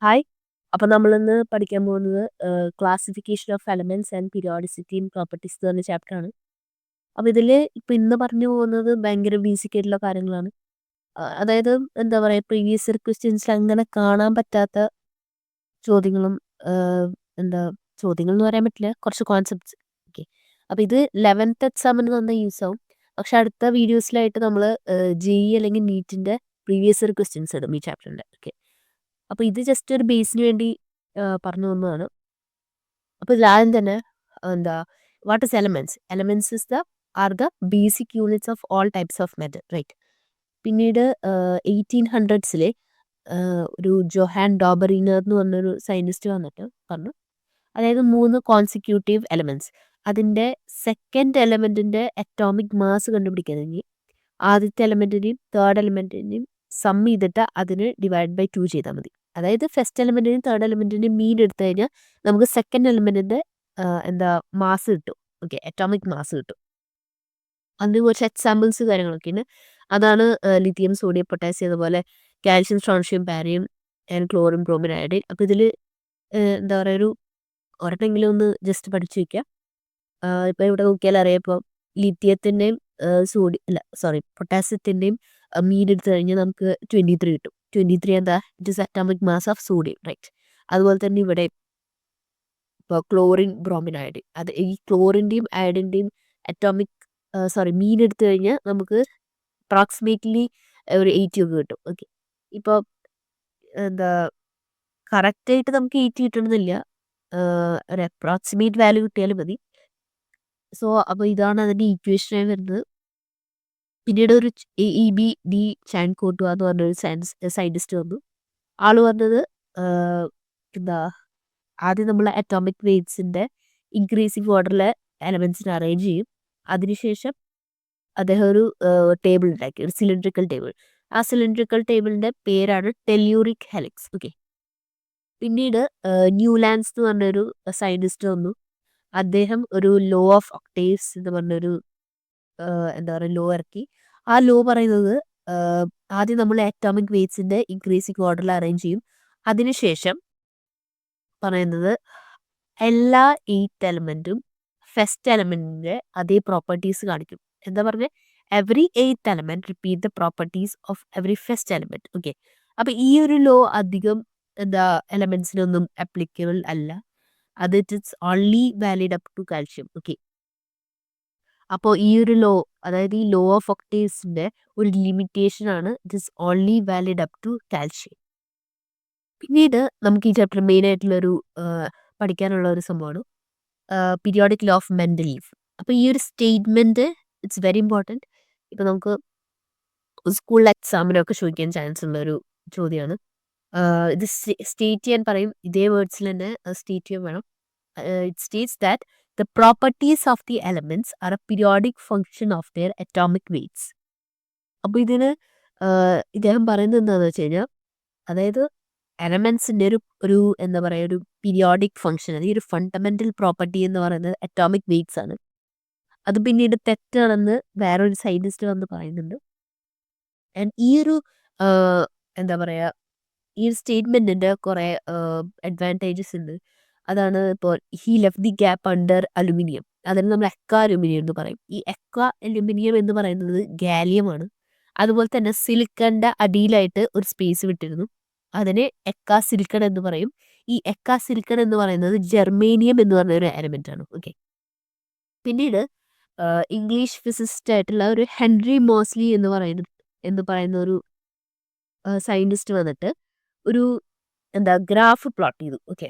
Hi. അപ്പോൾ നമ്മളിന്ന് പഠിക്കാൻ പോകുന്നത് classification of elements and periodicity in properties എന്ന് പറഞ്ഞ ചാപ്റ്ററാണ്. അപ്പോൾ ഇതിൽ ഇന്ന് പറഞ്ഞു പോകുന്നത് ഭയങ്കര ബേസിക് ആയിട്ടുള്ള കാര്യങ്ങളാണ്. അതായത് എന്താ പറയുക, പ്രീവിയസ് ഇയർ ക്വസ്റ്റ്യൻസിൽ അങ്ങനെ കാണാൻ പറ്റാത്ത ചോദ്യങ്ങളും എന്താ ചോദ്യങ്ങൾ എന്ന് പറയാൻ പറ്റില്ല, കുറച്ച് കോൺസെപ്റ്റ്സ്. ഓക്കെ, അപ്പോൾ ഇത് 11th എക്സാമിന് തന്നെ യൂസ് ആവും. പക്ഷെ അടുത്ത വീഡിയോസിലായിട്ട് നമ്മൾ JEE അല്ലെങ്കിൽ നീറ്റിൻ്റെ പ്രീവിയസ് ഇയർ ക്വസ്റ്റ്യൻസ് ഇടും ഈ ചാപ്റ്ററിൻ്റെ. ഓക്കെ, അപ്പോൾ ഇത് ജസ്റ്റ് ഒരു ബേസിന് വേണ്ടി പറഞ്ഞു തന്നതാണ്. അപ്പോൾ ഇതിലാദ്യം തന്നെ എന്താ what is elements. Elements is are the basic units of all types of metal, right. പിന്നീട് 1800s ഒരു ജോഹാൻ ഡോബറിനർ എന്ന് പറഞ്ഞൊരു സയൻറ്റിസ്റ്റ് വന്നിട്ട് പറഞ്ഞു, അതായത് 3 കോൺസിക്യൂട്ടീവ് എലമെന്റ്സ്, അതിൻ്റെ സെക്കൻഡ് എലമെന്റിന്റെ അറ്റോമിക് മാസ് കണ്ടുപിടിക്കണമെങ്കിൽ ആദ്യത്തെ എലമെന്റിനെയും തേർഡ് എലമെന്റിനെയും സം ചെയ്തിട്ട് അതിന് ഡിവൈഡ് ബൈ 2 ചെയ്താൽ മതി. അതായത് ഫസ്റ്റ് എലമെന്റിനും തേർഡ് എലമെന്റിനും മീൻ എടുത്തു കഴിഞ്ഞാൽ നമുക്ക് സെക്കൻഡ് എലമെന്റിന്റെ എന്താ മാസ് കിട്ടും. ഓക്കെ, അറ്റോമിക് മാസ് കിട്ടും. അതിന് കുറച്ച് എക്സാമ്പിൾസ് കാര്യങ്ങളൊക്കെയാണ്. അതാണ് ലിഥിയം, സോഡിയം, പൊട്ടാസ്യം, അതുപോലെ calcium, strontium, barium and chlorine, bromine, iodine. അപ്പോൾ ഇതിൽ എന്താ പറയുക, ഒരു ഒരെണ്ണമെങ്കിലും ഒന്ന് ജസ്റ്റ് പഠിച്ചു വയ്ക്കുക. ഇപ്പോൾ ഇവിടെ നോക്കിയാൽ അറിയാം, ഇപ്പോൾ ലിഥിയത്തിൻ്റെയും പൊട്ടാസ്യത്തിൻ്റെയും മീൻ എടുത്തു കഴിഞ്ഞാൽ നമുക്ക് 23 കിട്ടും. 23 എന്താ, it is atomic mass of sodium, right. അതുപോലെ തന്നെ ഇവിടെ ഇപ്പോൾ ക്ലോറിൻ, ബ്രോമിൻ, അയഡിൻ, അത് ഈ ക്ലോറിൻ്റെയും അയഡിൻ്റെയും അറ്റോമിക് മീൻ എടുത്തു കഴിഞ്ഞാൽ നമുക്ക് അപ്രോക്സിമേറ്റ്ലി ഒരു 80 ഒക്കെ കിട്ടും. ഓക്കെ, ഇപ്പോൾ എന്താ കറക്റ്റായിട്ട് നമുക്ക് 80 കിട്ടണമെന്നില്ല, ഒരു അപ്രോക്സിമേറ്റ് വാല്യൂ കിട്ടിയാലും മതി. സോ അപ്പോൾ ഇതാണ് അതിൻ്റെ ഈക്വേഷനായി വരുന്നത്. പിന്നീട് ഒരു EB ചാൻകോട്ടുവ എന്ന് പറഞ്ഞൊരു സയൻറ്റിസ്റ്റ് വന്നു. ആൾ പറഞ്ഞത് എന്താ, ആദ്യം നമ്മൾ അറ്റോമിക് വെയ്റ്റ്സിൻ്റെ ഇൻക്രീസിങ് ഓർഡറിലെ എലമെൻസിനെ അറേഞ്ച് ചെയ്യും. അതിനുശേഷം അദ്ദേഹം ഒരു ടേബിൾ ഉണ്ടാക്കി, ഒരു സിലിണ്ട്രിക്കൽ ടേബിൾ. ആ സിലിണ്ട്രിക്കൽ ടേബിളിൻ്റെ പേരാണ് ടെല്യൂറിക് ഹെലിക്സ്. ഓക്കെ, പിന്നീട് ന്യൂലാൻഡ്സ് എന്ന് പറഞ്ഞൊരു സയൻറ്റിസ്റ്റ് വന്നു. അദ്ദേഹം ഒരു ലോ ഓഫ് ഒക്ടേവ്സ് എന്ന് പറഞ്ഞൊരു എന്താ പറയുക ലോ ഇറക്കി. ആ ലോ പറയുന്നത് ആദ്യം നമ്മൾ അറ്റോമിക് വെയ്റ്റ്സിൻ്റെ ഇൻക്രീസിങ് ഓർഡറിൽ അറേഞ്ച് ചെയ്യും. അതിനുശേഷം പറയുന്നത് എല്ലാ 8 എലമെൻറ്റും ഫസ്റ്റ് എലമെൻറ്റിൻ്റെ അതേ പ്രോപ്പർട്ടീസ് കാണിക്കും. എന്താ പറഞ്ഞത്, every 8th element repeat the properties of every first element. Okay, അപ്പോൾ ഈ ഒരു ലോ അധികം എന്താ എലമെൻറ്റ്സിനൊന്നും അപ്ലിക്കബിൾ അല്ല. അത് it is only valid up to calcium. Okay, അപ്പോൾ ഈ ഒരു ലോ, അതായത് ഈ ലോ ഓഫ് ഒക്ടേവ്സിൻ്റെ ഒരു ലിമിറ്റേഷൻ ആണ്, it is only valid up to calcium. പിന്നീട് നമുക്ക് ഈ ചാപ്റ്റർ മെയിൻ ആയിട്ടുള്ളൊരു പഠിക്കാനുള്ള ഒരു സംഭവമാണ് പീരിയോഡിക് ലോ ഓഫ് മെൻഡലീവ്. അപ്പോൾ ഈ ഒരു സ്റ്റേറ്റ്മെൻറ്റ് ഇറ്റ്സ് വെരി ഇമ്പോർട്ടൻറ്റ്. ഇപ്പോൾ നമുക്ക് സ്കൂളിൽ എക്സാമിനൊക്കെ ചോദിക്കാൻ ചാൻസ് ഉള്ളൊരു ചോദ്യമാണ്. ഇത് സ്റ്റേറ്റ് ചെയ്യാൻ പറയും, ഇതേ വേർഡ്സിൽ തന്നെ സ്റ്റേറ്റ് ചെയ്യാൻ വേണം. It States that the properties of the elements are A periodic function of their atomic weights. അപ്പോൾ ഇദ്ദേഹം പറയുന്നത് എന്താണെന്ന് വെച്ച് കഴിഞ്ഞാൽ, അതായത് എലമെൻസിൻ്റെ ഒരു എന്താ പറയുക, ഒരു പീരിയോഡിക് ഫങ്ഷൻ, അതായത് ഒരു ഫണ്ടമെൻ്റൽ പ്രോപ്പർട്ടി എന്ന് പറയുന്നത് അറ്റോമിക് വെയ്റ്റ്സ് ആണ്. അത് പിന്നീട് തെറ്റാണെന്ന് വേറൊരു സയൻറ്റിസ്റ്റ് വന്ന് പറയുന്നുണ്ട്. ആൻഡ് ഈ ഒരു എന്താ പറയുക, ഈ ഒരു സ്റ്റേറ്റ്മെൻറ്റിൻ്റെ കുറേ അഡ്വാൻറ്റേജസ് ഉണ്ട്. അതാണ് ഇപ്പോൾ he left the gap under aluminium, അതിന് നമ്മൾ എക്ക അലുമിനിയം എന്ന് പറയും. ഈ എക്ക അലുമിനിയം എന്ന് പറയുന്നത് ഗാലിയമാണ്. അതുപോലെ തന്നെ സിലിക്കണിൻ്റെ അടിയിലായിട്ട് ഒരു സ്പേസ് വിട്ടിരുന്നു, അതിനെ എക്ക സിലിക്കൺ എന്ന് പറയും. ഈ എക്ക സിലിക്കൺ എന്ന് പറയുന്നത് ജെർമേനിയം എന്ന് പറഞ്ഞ ഒരു എലമെൻ്റ് ആണ്. ഓക്കെ, പിന്നീട് ഇംഗ്ലീഷ് ഫിസിസ്റ്റ് ആയിട്ടുള്ള ഒരു ഹെൻറി മോസ്ലി എന്ന് പറയുന്ന ഒരു സയൻറ്റിസ്റ്റ് വന്നിട്ട് ഒരു ഗ്രാഫ് പ്ലോട്ട് ചെയ്തു. ഓക്കെ,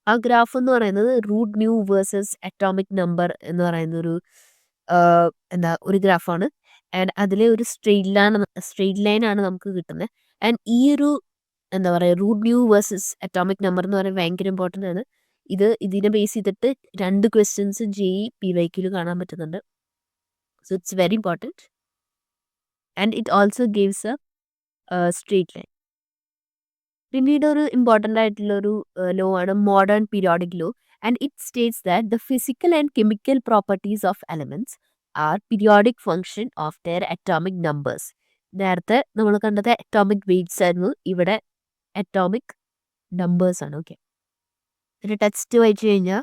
ആ ഗ്രാഫ് എന്ന് പറയുന്നത് root nu versus atomic number എന്ന് പറയുന്ന ഒരു ഗ്രാഫാണ്. ആൻഡ് അതിലെ ഒരു സ്ട്രെയിറ്റ് ലൈൻ ആണ് നമുക്ക് കിട്ടുന്നത്. ആൻഡ് ഈ ഒരു root nu versus atomic number എന്ന് പറയുന്നത് ഭയങ്കര ഇമ്പോർട്ടൻ്റ് ആണ്. ഇതിനെ ബേസ് ചെയ്തിട്ട് 2 ക്വസ്റ്റ്യൻസ് JEE PYQ കാണാൻ പറ്റുന്നുണ്ട്. So it's very important and it also gives A straight line. പിന്നീട് ഒരു ഇമ്പോർട്ടൻ്റ് ആയിട്ടുള്ളൊരു ലോ ആണ് modern periodic law. And it States that the physical and chemical properties of elements are periodic function of their atomic numbers. നേരത്തെ നമ്മൾ കണ്ടത് atomic weights ആയിരുന്നു, ഇവിടെ atomic നമ്പേഴ്സാണ്. Okay. ഒരു ടെക്സ്റ്റ് വായിച്ചു കഴിഞ്ഞാൽ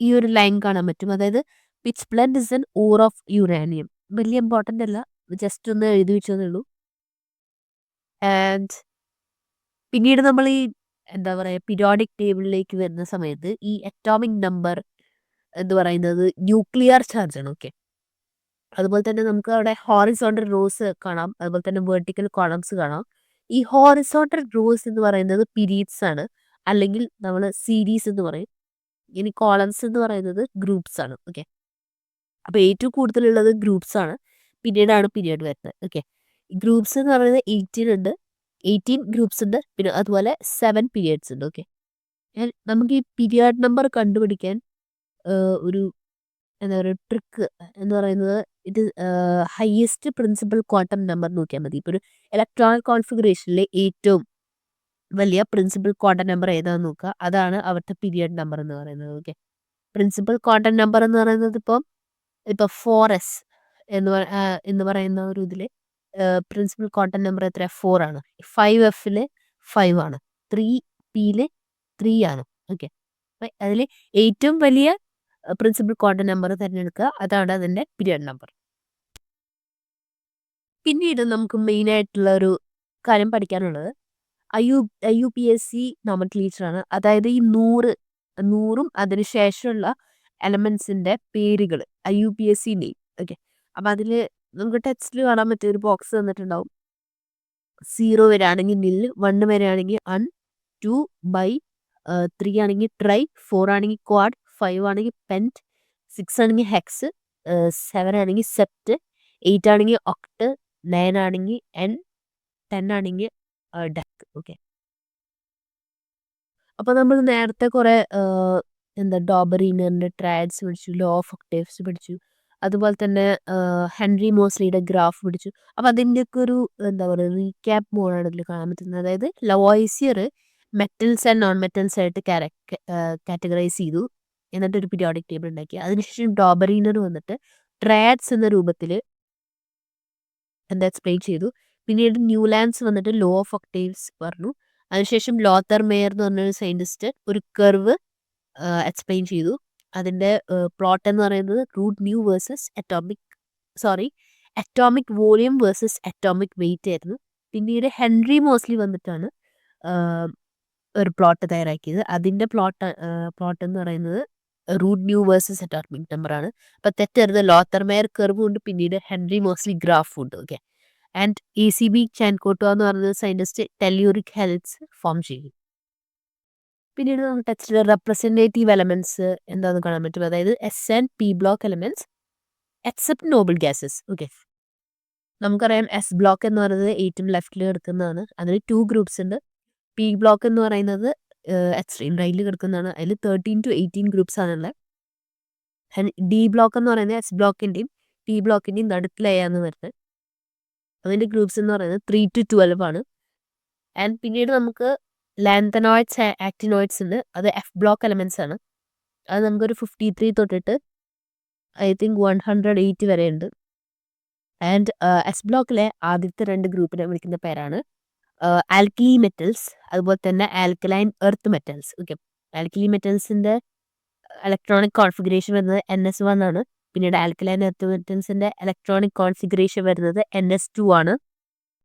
ഈ ഒരു ലൈൻ കാണാൻ പറ്റും. അതായത് pitch blend is an or of uranium. വലിയ ഇമ്പോർട്ടൻ്റ് അല്ല, ജസ്റ്റ് ഒന്ന് എഴുതി വെച്ചതേ ഉള്ളൂ. ആൻഡ് പിന്നീട് നമ്മൾ ഈ എന്താ പറയുക പീരിയോഡിക് ടേബിളിലേക്ക് വരുന്ന സമയത്ത് ഈ അറ്റോമിക് നമ്പർ എന്ന് പറയുന്നത് ന്യൂക്ലിയർ ചാർജ് ആണ്. ഓക്കെ. അതുപോലെ തന്നെ നമുക്ക് അവിടെ ഹോറിസോണ്ടൽ റോസ് കാണാം, അതുപോലെ തന്നെ വെർട്ടിക്കൽ കോളംസ് കാണാം. ഈ ഹോറിസോണ്ടൽ റോസ് എന്ന് പറയുന്നത് പീരീഡ്സ് ആണ്, അല്ലെങ്കിൽ നമ്മൾ സീരീസ് എന്ന് പറയും. ഇനി കോളംസ് എന്ന് പറയുന്നത് ഗ്രൂപ്പ്സ് ആണ്. ഓക്കെ. അപ്പോൾ ഏറ്റവും കൂടുതലുള്ളത് ഗ്രൂപ്പ്സ് ആണ്, പിന്നീടാണ് പീരിയഡ് വരുന്നത്. ഓക്കെ. ഗ്രൂപ്പ്സ് എന്ന് പറയുന്നത് 18 ഉണ്ട്, 18 ഗ്രൂപ്പ്സ് ഉണ്ട്, പിന്നെ അതുപോലെ 7 പീരിയഡ്സ് ഉണ്ട്. ഓക്കെ. നമുക്ക് ഈ പീരിയഡ് നമ്പർ കണ്ടുപിടിക്കാൻ ഒരു എന്താ പറയുക ട്രിക്ക് എന്ന് പറയുന്നത് ഇത് ഹയസ്റ്റ് പ്രിൻസിപ്പൽ ക്വാണ്ടം നമ്പർ നോക്കിയാൽ മതി. ഇപ്പോൾ ഒരു ഇലക്ട്രോണിക് കോൺഫിഗറേഷനിലെ ഏറ്റവും വലിയ പ്രിൻസിപ്പൽ ക്വാണ്ടം നമ്പർ ഏതാണെന്ന് നോക്കുക, അതാണ് അവിടുത്തെ പീരിയഡ് നമ്പർ എന്ന് പറയുന്നത്. ഓക്കെ. പ്രിൻസിപ്പൽ ക്വാണ്ടം നമ്പർ എന്ന് പറയുന്നത് ഇപ്പോൾ 4s എന്ന് പറയുന്ന ഒരു ഇതിൽ പ്രിൻസിപ്പൽ ക്വാണ്ടം നമ്പർ എത്ര 4 ആണ്. 5f 5 ആണ്, 3p 3 ആണ്. ഓക്കെ. അതിൽ ഏറ്റവും വലിയ പ്രിൻസിപ്പൽ ക്വാണ്ടം നമ്പർ തിരഞ്ഞെടുക്കുക, അതാണ് അതിൻ്റെ പീരിയഡ് നമ്പർ. പിന്നീട് നമുക്ക് മെയിനായിട്ടുള്ള ഒരു കാര്യം പഠിക്കാനുള്ളത് IUPAC നോമൻക്ലേച്ചർ ആണ്. അതായത് ഈ 100ഉം അതിനുശേഷമുള്ള എലമെന്റ്സിന്റെ പേരുകൾ IUPAC നെയിം. ഓക്കെ. അപ്പം അതിൽ നമുക്ക് ടെക്സ്റ്റിൽ കാണാൻ പറ്റിയ ഒരു ബോക്സ് തന്നിട്ടുണ്ടാവും. 0 വരെയാണെങ്കിൽ നിൽ, 1 വരെയാണെങ്കിൽ അൺ, 2 ബൈ, 3 ആണെങ്കിൽ ട്രൈ, 4 ആണെങ്കിൽ ക്വാഡ്, 5 ആണെങ്കിൽ പെൻറ്റ്, 6 ആണെങ്കിൽ ഹെക്സ്, 7 ആണെങ്കിൽ സെപ്റ്റ്, 8 ആണെങ്കിൽ ഒക്ട്, 9 ആണെങ്കിൽ എൻ, 10 ആണെങ്കിൽ ഡക്ക്. ഓക്കെ. അപ്പോൾ നമ്മൾ നേരത്തെ കുറേ എന്താ ഡോബറീനറിൻ്റെ ട്രയാഡ്സ് പഠിച്ചു, ലോ ഓഫ് ഒക്ടേവ്സ് പഠിച്ചു, അതുപോലെ തന്നെ ഹെൻറി മോസ്ലിയുടെ ഗ്രാഫ് പഠിച്ചു. അപ്പോൾ അതിൻ്റെയൊക്കെ ഒരു എന്താ പറയുക റീക്യാപ്പ് മോഡാണ് ഇതിൽ കാണാൻ പറ്റുന്നത്. അതായത് ലവോയിസിയർ മെറ്റൽസ് ആൻഡ് നോൺ മെറ്റൽസ് ആയിട്ട് കാറ്റഗറൈസ് ചെയ്തു, എന്നിട്ട് ഒരു പീരിയോഡിക് ടേബിൾ ഉണ്ടാക്കി. അതിനുശേഷം ഡോബറീനർ വന്നിട്ട് ട്രയാഡ്സ് എന്ന രൂപത്തിൽ എന്താ എക്സ്പ്ലെയിൻ ചെയ്തു. പിന്നീട് ന്യൂലാൻഡ്സ് വന്നിട്ട് ലോ ഓഫ് ഒക്ടേവ്സ് പറഞ്ഞു. അതിനുശേഷം ലോത്തർ മേയർ എന്ന് പറഞ്ഞൊരു സയൻറ്റിസ്റ്റ് ഒരു കർവ് എക്സ്പ്ലെയിൻ ചെയ്തു. അതിൻ്റെ പ്ലോട്ട് എന്ന് പറയുന്നത് root nu versus atomic volume versus atomic weight ആയിരുന്നു. പിന്നീട് ഹെൻറി മോസ്ലി വന്നിട്ടാണ് ഒരു പ്ലോട്ട് തയ്യാറാക്കിയത്. അതിൻ്റെ പ്ലോട്ട് എന്ന് പറയുന്നത് root nu versus atomic number ആണ്. അപ്പം തെറ്റരുത്, ലോത്തർ മേയർ കർവും ഉണ്ട്, പിന്നീട് ഹെൻറി മോസ്ലി ഗ്രാഫും ഉണ്ട്. ഓക്കെ. ആൻഡ് ACB ചാൻകോട്ടോ എന്ന് പറയുന്ന സയൻറ്റിസ്റ്റ് ടെല്യൂറിക് ഹെൽത്സ് ഫോം ചെയ്യും. പിന്നീട് നമുക്ക് ടെക്സ്റ്റിൽ റെപ്രസെൻറ്റേറ്റീവ് എലമെന്റ്സ് എന്താണെന്ന് കാണാൻ പറ്റും. അതായത് S and P block elements except Noble gases. Okay. നമുക്കറിയാം S ബ്ലോക്ക് എന്ന് പറയുന്നത് ഏറ്റവും ലെഫ്റ്റിൽ കിടക്കുന്നതാണ്. അതിൽ 2 ഗ്രൂപ്പ്സ് ഉണ്ട്. P ബ്ലോക്ക് എന്ന് പറയുന്നത് എക്സ്ട്രീം റൈറ്റിൽ കിടക്കുന്നതാണ്. അതിൽ 13 to 18 ഗ്രൂപ്പ്സ് ആണുള്ളത്. D ബ്ലോക്ക് എന്ന് പറയുന്നത് S ബ്ലോക്കിൻ്റെയും P ബ്ലോക്കിൻ്റെയും നടുക്കിലായാണ് വരുന്നത്. അതിൻ്റെ ഗ്രൂപ്പ്സ് എന്ന് പറയുന്നത് 3 to 12 ആണ്. ആൻഡ് പിന്നീട് നമുക്ക് ലാന്തനോയിഡ്സ് ആക്ടിനോയിഡ്സ് ഉണ്ട്. അത് F ബ്ലോക്ക് എലമെന്റ്സ് ആണ്. അത് നമുക്കൊരു 53 തൊട്ടിട്ട് ഐ തിങ്ക് 108 വരെ ഉണ്ട്. ആൻഡ് S ബ്ലോക്കിലെ ആദ്യത്തെ 2 ഗ്രൂപ്പിനെ വിളിക്കുന്ന പേരാണ് ആൽക്കലി മെറ്റൽസ്, അതുപോലെ തന്നെ alkaline earth metals. Okay. Alkali മെറ്റൽസിൻ്റെ ഇലക്ട്രോണിക് കോൺഫിഗറേഷൻ വരുന്നത് NS1 ആണ്. പിന്നീട് ആൽക്കലൈൻ എർത്ത് മെറ്റൽസിൻ്റെ ഇലക്ട്രോണിക് കോൺഫിഗറേഷൻ വരുന്നത് NS2 ആണ്.